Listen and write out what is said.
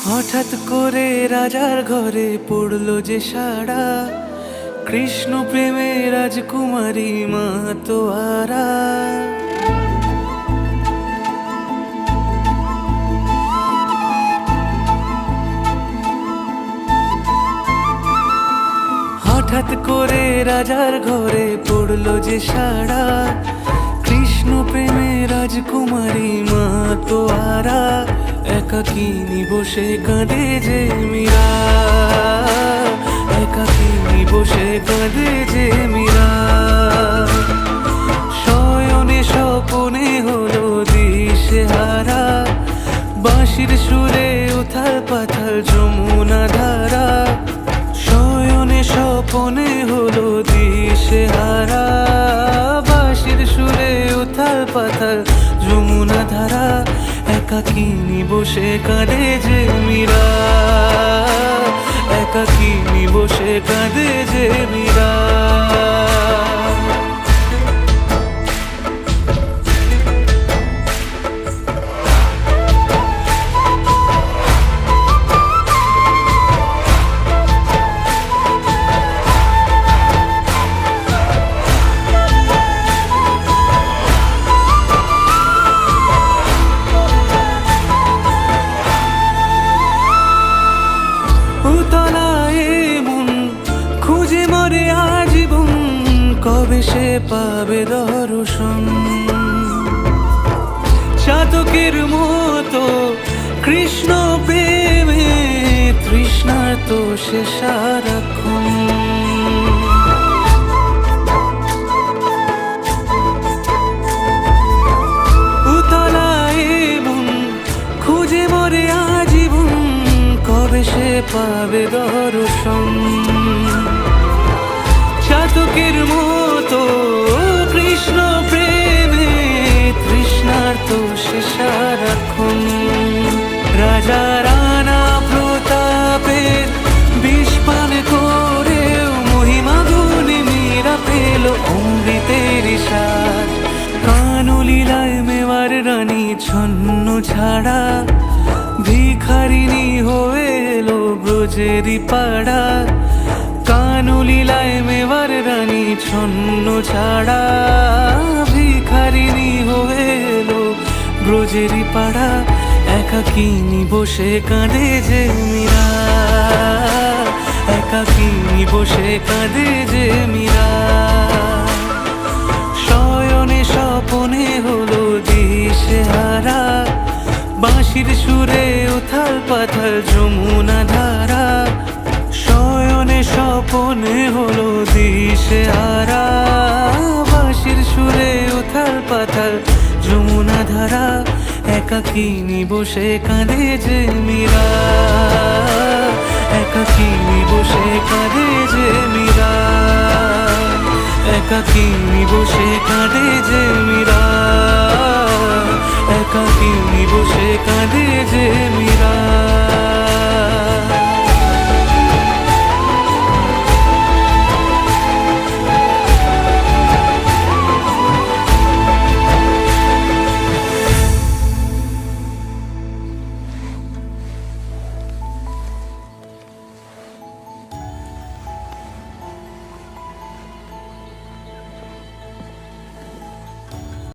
হঠাৎ করে রাজার ঘরে পড়লো যে সাড়া, কৃষ্ণ প্রেমে রাজকুমারী মাতোয়ারা। হঠাৎ করে রাজার ঘরে পড়লো যে সাড়া, কৃষ্ণ প্রেমে রাজকুমারী মাতোয়ারা। একাকিনী বসে কাঁদে যে মীরা, একাকিনী বসে কাঁদে যে মীরা। শয়নে স্বপনে হলো দিশেহারা, বাঁশির সুরে উথাল পাথাল যমুনা ধারা। শয়নে স্বপনে হলো দিশেহারা, বাঁশির সুরে উথাল পাথাল যমুনা ধারা। একাকিনী বসে কাঁদে যে মীরা, একাকিনী বসে কাঁদে যে মীরা। খুঁজে মরে আজীবন, কবে সে পাবে দর্শন। চাতকের মতো কৃষ্ণ প্রেমে তৃষ্ণার্ত সে সারাক্ষণ। উতলায় মন খুঁজে মরে আজীবন, কবে সে পাবে দর্শন। চাতকের মতো কৃষ্ণ প্রেমে তৃষ্ণার্ত সে সারাক্ষণ। রাজা রানা প্রতাপের বিষ পান করেও মহিমা গুণে মীরা পেল অমৃতের স্বাদ। কানলীলায় মেওয়ার রানী ছন্ন ছাড়া, ভিখারিণী হয়ে এলো ব্রজেরই পাড়া। কানলীলায় মেওয়ার রানী ছন্ন ছাড়া, ভিখারিণী হয়ে এলো ব্রজেরই পাড়া। একাকিনী বসে কাঁদে যে মীরা, একাকিনী বসে কাঁদে যে মীরা। শয়নে স্বপনে হলো দিশেহারা, বাঁশির সুরে উথাল পাথাল যমুনা ধারা। শয়নে স্বপনে হলো দিশেহারা, বাঁশির সুরে উথাল পাথাল যমুনা ধারা। একাকিনী বসে কাঁদে যে মীরা, একাকিনী বসে কাঁদে যে মীরা, একাকিনী বসে কাঁদে যে মীরা, একাকিনী বসে কাঁদে যে মীরা।